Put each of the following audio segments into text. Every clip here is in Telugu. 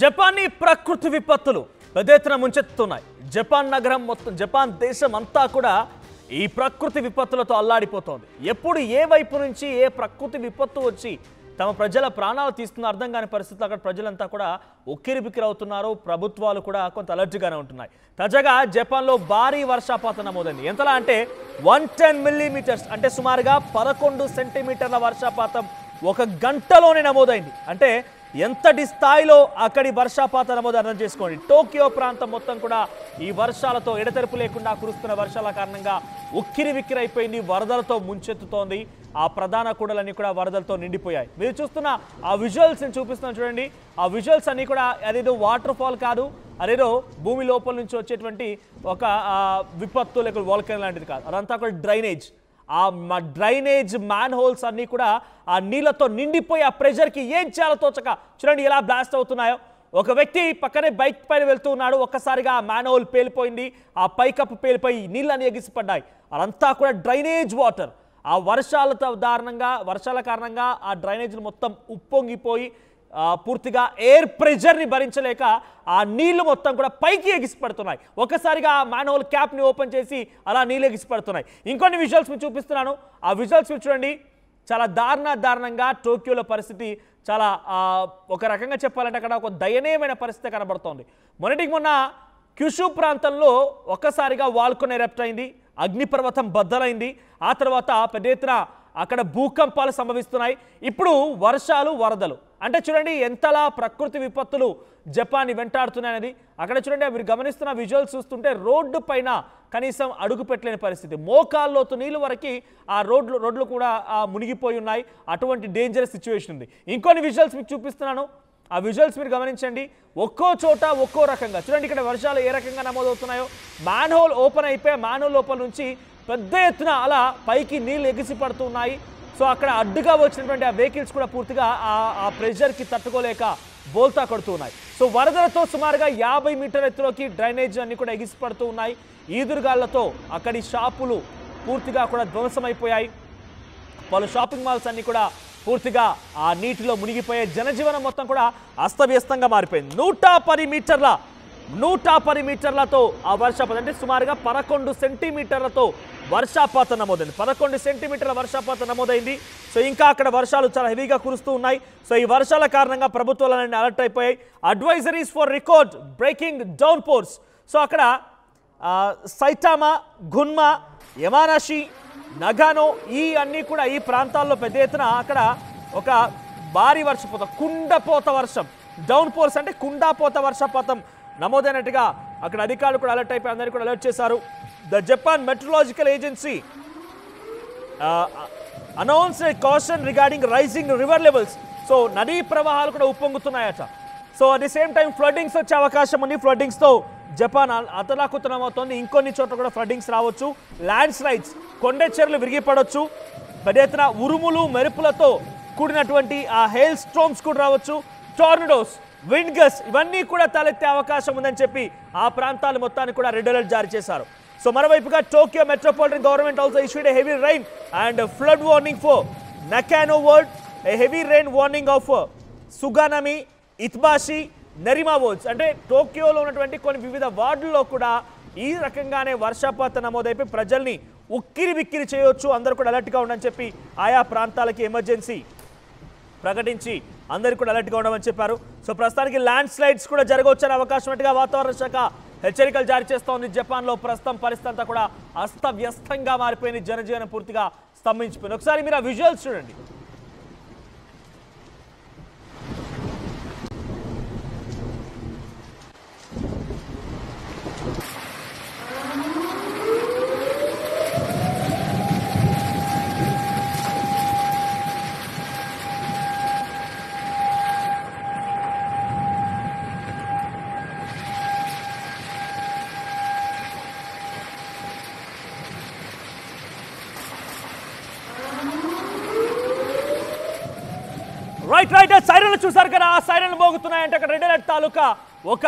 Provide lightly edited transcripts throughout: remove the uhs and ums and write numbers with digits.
జపానీ ప్రకృతి విపత్తులు పెద్ద ఎత్తున ముంచెత్తుతున్నాయి. జపాన్ నగరం మొత్తం, జపాన్ దేశం అంతా కూడా ఈ ప్రకృతి విపత్తులతో అల్లాడిపోతోంది. ఎప్పుడు ఏ వైపు నుంచి ఏ ప్రకృతి విపత్తు వచ్చి తమ ప్రజల ప్రాణాలు తీస్తున్న అర్థం కాని పరిస్థితుల్లో అక్కడ ప్రజలంతా కూడా ఉక్కిరిబిక్కిరి అవుతున్నారు. ప్రభుత్వాలు కూడా కొంత అలర్ట్గానే ఉంటున్నాయి. తాజాగా జపాన్లో భారీ వర్షపాతం నమోదైంది. ఎంతలా అంటే 110 మిల్లీమీటర్స్ అంటే సుమారుగా 11 సెంటీమీటర్ల వర్షపాతం ఒక గంటలోనే నమోదైంది. అంటే ఎంతటి స్థాయిలో అక్కడి వర్షపాతం నమోదు అర్థం చేసుకోండి. టోక్యో ప్రాంతం మొత్తం కూడా ఈ వర్షాలతో ఎడతెరపు లేకుండా కురుస్తున్న వర్షాల కారణంగా ఉక్కిరి విక్కిరైపోయింది. వరదలతో ముంచెత్తుతోంది. ఆ ప్రధాన కూడలన్నీ కూడా వరదలతో నిండిపోయాయి. మీరు చూస్తున్న ఆ విజువల్స్ నేను చూపిస్తున్నాను చూడండి. ఆ విజువల్స్ అన్నీ కూడా అదేదో వాటర్ ఫాల్ కాదు, అదేదో భూమి లోపల నుంచి వచ్చేటువంటి ఒక విపత్తు లేక వాల్కన్ లాంటిది కాదు. అదంతా కూడా డ్రైనేజ్. ఆ డ్రైనేజ్ మ్యాన్ హోల్స్ అన్నీ కూడా ఆ నీళ్ళతో నిండిపోయి ఆ ప్రెషర్కి ఏం చేయాలో తోచక చూడండి ఎలా బ్లాస్ట్ అవుతున్నాయో. ఒక వ్యక్తి పక్కనే బైక్ పైన వెళ్తూ ఉన్నాడు. ఒక్కసారిగా ఆ మ్యాన్ హోల్ పేలిపోయింది. ఆ పైకప్పు పేలిపోయి నీళ్ళని ఎగిసిపడ్డాయి. అదంతా కూడా డ్రైనేజ్ వాటర్. ఆ వర్షాల కారణంగా ఆ డ్రైనేజ్లు మొత్తం ఉప్పొంగిపోయి పూర్తిగా ఎయిర్ ప్రెషర్ని భరించలేక ఆ నీళ్లు మొత్తం కూడా పైకి ఎగిసిపడుతున్నాయి. ఒక్కసారిగా ఆ మ్యాన్హోల్ క్యాప్ని ఓపెన్ చేసి అలా నీళ్ళు ఎగిసిపడుతున్నాయి. ఇంకొన్ని విజువల్స్ మీరు చూపిస్తున్నాను. ఆ విజువల్స్ మీరు చూడండి. చాలా దారుణంగా టోక్యోలో పరిస్థితి చాలా ఒక రకంగా చెప్పాలంటే అక్కడ ఒక దయనీయమైన పరిస్థితి కనబడుతోంది. మొన్న క్యూషు ప్రాంతంలో ఒక్కసారిగా వాల్కన్ ఎరప్ట్ అయింది. అగ్నిపర్వతం బద్దలైంది. ఆ తర్వాత పెద్ద ఎత్తున అక్కడ భూకంపాలు సంభవిస్తున్నాయి. ఇప్పుడు వర్షాలు, వరదలు. అంటే చూడండి ఎంతలా ప్రకృతి విపత్తులు జపాన్ని వెంటాడుతున్నాయనేది. అక్కడ చూడండి మీరు గమనిస్తున్న విజువల్స్ చూస్తుంటే రోడ్డు పైన కనీసం అడుగు పెట్టలేని పరిస్థితి. మోకాల్లోతు నీళ్ళు వరకు ఆ రోడ్లు కూడా మునిగిపోయి ఉన్నాయి. అటువంటి డేంజరస్ సిచ్యువేషన్ ఉంది. ఇంకొన్ని విజువల్స్ మీకు చూపిస్తున్నాను. ఆ విజువల్స్ మీరు గమనించండి. ఒక్కో చోట ఒక్కో రకంగా చూడండి. ఇక్కడ వర్షాలు ఏ రకంగా నమోదవుతున్నాయో. మ్యాన్ హోల్ ఓపెన్ అయిపోయి మ్యాన్ హోల్ లోపల నుంచి పెద్ద ఎత్తున అలా పైకి నీళ్ళు ఎగిసి పడుతున్నాయి. సో అక్కడ అడ్డుగా వచ్చినటువంటి ఆ వెహికల్స్ కూడా పూర్తిగా ఆ ప్రెషర్కి తట్టుకోలేక బోల్తా కొడుతున్నాయి. సో వరదలతో సుమారుగా 50 మీటర్ల ఎత్తులోకి డ్రైనేజ్ అన్ని కూడా ఎగిసి పడుతూ ఉన్నాయి. ఈదురుగాళ్లతో అక్కడి షాపులు పూర్తిగా కూడా ధ్వంసమైపోయాయి. పలు షాపింగ్ మాల్స్ అన్ని కూడా పూర్తిగా ఆ నీటిలో మునిగిపోయే. జనజీవనం మొత్తం కూడా అస్తవ్యస్తంగా మారిపోయింది. 110 మీటర్లతో ఆ వర్షపాతం అంటే సుమారుగా 11 సెంటీమీటర్లతో వర్షపాతం నమోదైంది. 11 సెంటీమీటర్ల వర్షపాతం నమోదైంది. సో ఇంకా అక్కడ వర్షాలు చాలా హెవీగా కురుస్తూ ఉన్నాయి. సో ఈ వర్షాల కారణంగా ప్రభుత్వాలన్నీ అలర్ట్ అయిపోయాయి. Advisories for record breaking down pores. So అక్కడ సైటామా, గున్మా, యమానాషి, నగానో ఈ అన్నీ కూడా ఈ ప్రాంతాల్లో పెద్ద ఎత్తున అక్కడ ఒక భారీ వర్షపాతం, కుండపోత వర్షం, డౌన్ పోర్స్ అంటే కుండాపోత వర్షపాతం నమోదైనట్టుగా అక్కడ అధికారులు కూడా అలర్ట్ అయిపోయి అందరినీ కూడా అలర్ట్ చేశారు. The Japan meteorological agency announced a caution regarding rising river levels. So నదీ ప్రవాహాలు కూడా ఉప్పొంగుతున్నాయట. So at the same time floodings వచ్చే అవకాశం ఉంది. ఫ్లడ్డింగ్స్తో జపాన్ అతలాకుతలమవుతోంది. ఇంకొన్ని చోట్ల కూడా ఫ్లడ్డింగ్స్ రావచ్చు. ల్యాండ్ స్లైడ్స్, కొండ చెరువులు విరిగిపడవచ్చు. పెద్ద ఎత్తున ఉరుములు మెరుపులతో కూడినటువంటి ఆ హెయిల్ స్ట్రోమ్స్ కూడా రావచ్చు. టోర్నడోస్, విండ్ గస్ ఇవన్నీ కూడా తలెత్తే అవకాశం ఉందని చెప్పి ఆ ప్రాంతాల మొత్తాన్ని కూడా రెడ్ అలర్ట్ జారీ చేశారు. సో మరోవైపుగా Tokyo metropolitan government also issued a heavy rain and flood warning for Nakano ward, a heavy rain warning of Suginami, Itabashi, Nerima wards. అంటే టోక్యోలో ఉన్నటువంటి కొన్ని వివిధ వార్డుల్లో కూడా ఈ రకంగానే వర్షపాతం నమోదైపోయి ప్రజల్ని ఉక్కిరి బిక్కిరి చేయొచ్చు. అందరూ కూడా అలర్ట్గా ఉండని చెప్పి ఆయా ప్రాంతాలకి ఎమర్జెన్సీ ప్రకటించి అందరికీ కూడా అలర్ట్గా ఉండమని చెప్పారు. సో ప్రస్తుతానికి ల్యాండ్ స్లైడ్స్ కూడా జరగవచ్చనే అవకాశం ఉన్నట్టుగా వాతావరణ శాఖ హెచ్చరికలు జారీ చేస్తోంది. జపాన్లో ప్రస్తుతం పరిస్థితి అంతా కూడా అస్తవ్యస్తంగా మారిపోయింది. జనజీవనం పూర్తిగా స్తంభించిపోయింది. ఒకసారి మీరు ఆ విజువల్స్ చూడండి. రైట్ సైరన్లు చూసారు కదా. ఆ సైరన్లు మోగుతున్నాయంటే అక్కడ రెడ్ అలర్ట్ తాలూకా ఒక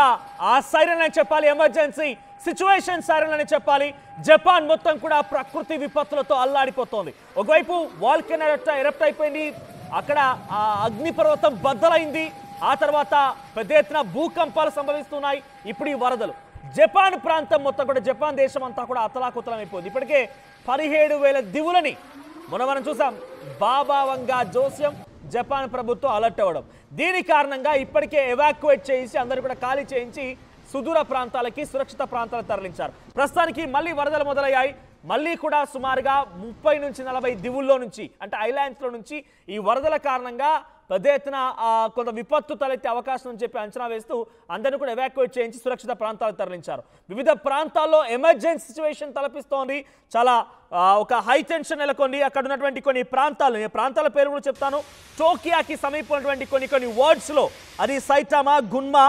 ఆ సైరన్ అని చెప్పాలి. ఎమర్జెన్సీ సిచ్యువేషన్ సైరన్ అని చెప్పాలి. జపాన్ మొత్తం కూడా ప్రకృతి విపత్తులతో అల్లాడిపోతోంది. ఒకవైపు వాల్కన్ ఎరప్ట్ అయిపోయింది. అక్కడ ఆ అగ్నిపర్వతం బద్దలైంది. ఆ తర్వాత పెద్ద ఎత్తున భూకంపాలు సంభవిస్తున్నాయి. ఇప్పుడు ఈ వరదలు జపాన్ ప్రాంతం మొత్తం కూడా, జపాన్ దేశం అంతా కూడా అతలాకుతలమైపోయింది. ఇప్పటికే 17,000 దివులని మనం చూసాం. బాబావంగా జోస్యం జపాన్ ప్రభుత్వం అలర్ట్ అవ్వడం, దీని కారణంగా ఇప్పటికే ఎవాక్యుయేట్ చేసి అందరూ కూడా ఖాళీ చేయించి సుదూర ప్రాంతాలకి, సురక్షిత ప్రాంతాలకు తరలించారు. ప్రస్తుతానికి మళ్ళీ వరదలు మొదలయ్యాయి. మళ్ళీ కూడా సుమారుగా 30 నుంచి 40 దివుల్లో నుంచి, అంటే ఐలాండ్స్లో నుంచి ఈ వరదల కారణంగా పెద్ద ఎత్తున కొంత విపత్తు తలెత్తే అవకాశం అని చెప్పి అంచనా వేస్తూ అందరినీ కూడా ఎవాక్యుయేట్ చేయించి సురక్షిత ప్రాంతాలకు తరలించారు. వివిధ ప్రాంతాల్లో ఎమర్జెన్సీ సిచ్యువేషన్ తలపిస్తోంది. చాలా ఒక హై టెన్షన్ నెలకొంది. అక్కడ ఉన్నటువంటి కొన్ని ప్రాంతాలు, నేను ప్రాంతాల పేరు కూడా చెప్తాను. టోకియోకి సమీపమైనటువంటి కొన్ని వర్డ్స్లో, అది సైటామా, గున్మా,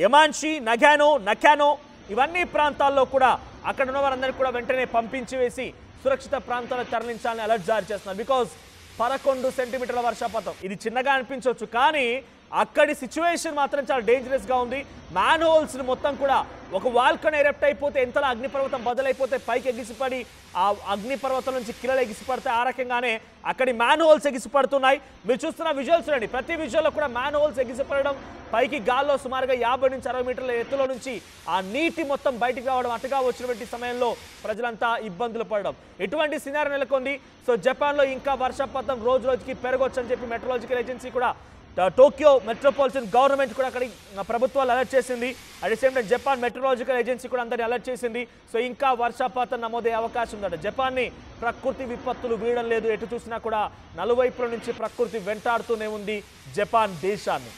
యమాన్షి, నకానో ఇవన్నీ ప్రాంతాల్లో కూడా అక్కడ ఉన్న వారందరినీ కూడా వెంటనే పంపించి వేసి సురక్షిత ప్రాంతాలకు తరలించాలని అలర్ట్ జారీ చేస్తున్నారు. బికాజ్ 11 సెంటీమీటర్ల వర్షపాతం, ఇది చిన్నగా అనిపించవచ్చు, కానీ అక్కడి సిచ్యువేషన్ మాత్రం చాలా డేంజరస్గా ఉంది. మ్యాన్ హోల్స్ మొత్తం కూడా, ఒక వాల్కన్ ఎరప్ట్ అయిపోతే ఎంతలా అగ్నిపర్వతం బదులైపోతే పైకి ఎగిసిపడి ఆ అగ్నిపర్వతం నుంచి కిలలు ఎగిసిపడతాయి. ఆ రకంగానే అక్కడి మ్యాన్ హోల్స్ ఎగిసిపడుతున్నాయి. మీరు చూస్తున్న విజువల్స్ చూడండి, ప్రతి విజువల్లో కూడా మ్యాన్ హోల్స్ ఎగిసిపడడం, పైకి గాల్లో సుమారుగా 50 నుంచి 60 మీటర్ల ఎత్తులో నుంచి ఆ నీటి మొత్తం బయటికి రావడం, అటుగా వచ్చినటువంటి సమయంలో ప్రజలంతా ఇబ్బందులు పడడం, ఎటువంటి సినారియో నెలకొంది. సో జపాన్లో ఇంకా వర్షపాతం రోజు రోజుకి పెరగొచ్చని చెప్పి మెట్రలాజికల్ ఏజెన్సీ కూడా, టోక్యో మెట్రోపాలిటన్ గవర్నమెంట్ కూడా అక్కడి ప్రభుత్వాలు అలర్ట్ చేసింది. At the same time Japan meteorological agency కూడా అందరినీ అలర్ట్ చేసింది. సో ఇంకా వర్షపాతం నమోదయ్యే అవకాశం ఉందట. జపాన్ని ప్రకృతి విపత్తులు వీడడం లేదు. ఎటు చూసినా కూడా నలువైపుల నుంచి ప్రకృతి వెంటాడుతూనే ఉంది జపాన్ దేశాన్ని.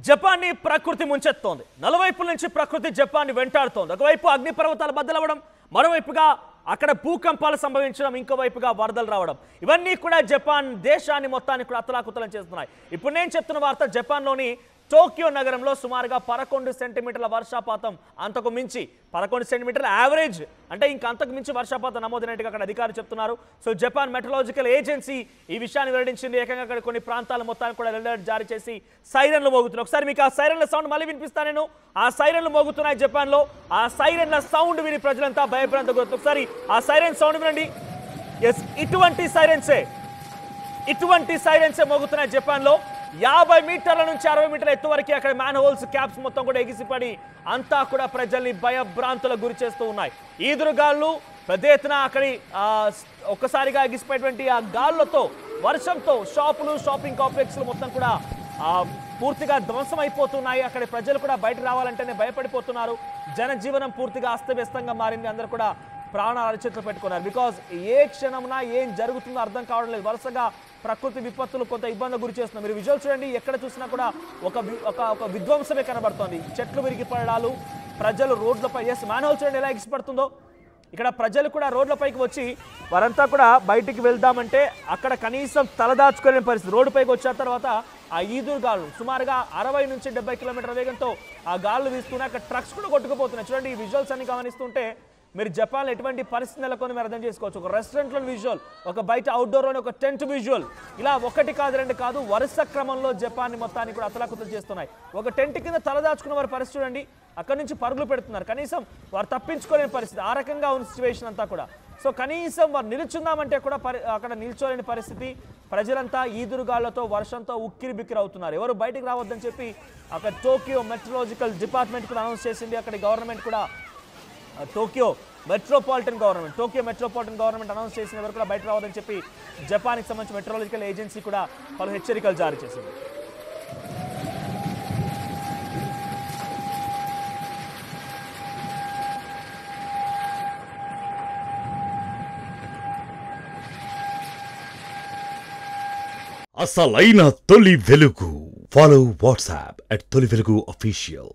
జపాన్ని ప్రకృతి ముంచెత్తోంది. నలువైపుల నుంచి ప్రకృతి జపాన్ని వెంటాడుతోంది. ఒకవైపు అగ్నిపర్వతాలు బద్దలవ్వడం, మరోవైపుగా అక్కడ భూకంపాలు సంభవించడం, ఇంకోవైపుగా వరదలు రావడం, ఇవన్నీ కూడా జపాన్ దేశాన్ని మొత్తాన్ని కూడా అతలాకుతలం చేస్తున్నాయి. ఇప్పుడు నేను చెప్తున్న వార్త, జపాన్లోని టోక్యో నగరంలో సుమారుగా 11 సెంటీమీటర్ల వర్షపాతం, అంతకు మించి 11 సెంటీమీటర్ల యావరేజ్, అంటే ఇంకా అంతకు మించి వర్షపాతం నమోదైనట్టుగా అక్కడ అధికారులు చెప్తున్నారు. సో జపాన్ మెట్రలాజికల్ ఏజెన్సీ ఈ విషయాన్ని వెల్లడించింది. ఏకంగా అక్కడ కొన్ని ప్రాంతాల మొత్తానికి కూడా అలర్ట్ జారీ చేసి సైరన్లు మోగుతున్నాయి. ఒకసారి మీకు ఆ సైరన్ల సౌండ్ మళ్ళీ వినిపిస్తాను నేను. ఆ సైరన్లు మోగుతున్నాయి జపాన్లో. ఆ సైరన్ల సౌండ్ విని ప్రజలంతా భయభ్రాంత గురవుతారు. ఒకసారి ఆ సైరన్ సౌండ్ వినండి. ఎస్, ఇటువంటి సైరన్సే మోగుతున్నాయి జపాన్లో. 50 మీటర్ల నుంచి 60 మీటర్ల ఎత్తు వరకు అక్కడ మ్యాన్ హోల్స్, క్యాప్స్ మొత్తం కూడా ఎగిసిపడి అంతా కూడా ప్రజల్ని భయభ్రాంతులకు గురి చేస్తూ ఉన్నాయి. ఈదురుగాళ్ళు పెద్ద ఎత్తున అక్కడి ఒక్కసారిగా ఎగిసిపోయేటువంటి ఆ గాళ్ళతో, వర్షంతో షాపులు, షాపింగ్ కాంప్లెక్స్లు మొత్తం కూడా పూర్తిగా ధ్వంసం అయిపోతున్నాయి. అక్కడి ప్రజలు కూడా బయట రావాలంటేనే భయపడిపోతున్నారు. జనజీవనం పూర్తిగా అస్తవ్యస్తంగా మారింది. అందరూ కూడా ప్రాణాలు అరచేతులు పెట్టుకున్నారు. బికాజ్ ఏ క్షణమున ఏం జరుగుతుందో అర్థం కావడం లేదు. వరుసగా ప్రకృతి విపత్తులు కొంత ఇబ్బంది గురి చేస్తున్నారు. మీరు విజువల్ చూడండి, ఎక్కడ చూసినా కూడా ఒక విధ్వంసమే కనబడుతోంది. చెట్లు విరిగిపడాలు, ప్రజలు రోడ్లపై, ఎస్ మ్యాన్హోల్ చూడండి ఎలా ఎగిసిపడుతుందో. ఇక్కడ ప్రజలు కూడా రోడ్లపైకి వచ్చి వారంతా కూడా బయటికి వెళ్దామంటే అక్కడ కనీసం తలదాచుకునే పరిస్థితి. రోడ్డుపైకి వచ్చిన తర్వాత ఆ ఈదురు గాలు సుమారుగా 60 నుంచి 70 కిలోమీటర్ల వేగంతో ఆ గాలు వీస్తున్నాయి. అక్కడ ట్రక్స్ కూడా కొట్టుకుపోతున్నాయి. చూడండి, ఈ విజువల్స్ అన్ని గమనిస్తుంటే మీరు జపాన్లో ఎటువంటి పరిస్థితి నెలకొని మీరు అర్థం చేసుకోవచ్చు. ఒక రెస్టారెంట్లో విజువల్, ఒక బయట అవుట్డోర్లోని ఒక టెంట్ విజువల్, ఇలా ఒకటి కాదు రెండు కాదు, వరుస క్రమంలో జపాన్ని మొత్తాన్ని కూడా అతలాకుతలు చేస్తున్నాయి. ఒక టెంట్ కింద తలదాచుకున్న వారి పరిస్థితి చూడండి, అక్కడి నుంచి పరుగులు పెడుతున్నారు. కనీసం వారు తప్పించుకోలేని పరిస్థితి. ఆ రకంగా ఉన్న సిచ్యువేషన్ అంతా కూడా. సో కనీసం వారు నిల్చుందామంటే కూడా అక్కడ నిల్చోలేని పరిస్థితి. ప్రజలంతా ఈదురుగాళ్లతో, వర్షంతో ఉక్కిరి బిక్కిరి అవుతున్నారు. ఎవరు బయటికి రావద్దని చెప్పి అక్కడ టోక్యో మెట్రలాజికల్ డిపార్ట్మెంట్ కూడా అనౌన్స్ చేసింది. అక్కడి గవర్నమెంట్ కూడా, టోక్యో మెట్రోపాలిటన్ గవర్నమెంట్ అనౌన్స్ చేసిన వరకు కూడా బయట రావద్దని చెప్పి జపాన్కి సంబంధించిన మెట్రలాజికల్ ఏజెన్సీ కూడా పలు హెచ్చరికలు జారీ చేసింది. అసలైన తొలి వెలుగు. Follow WhatsApp at Toli Velugu Official.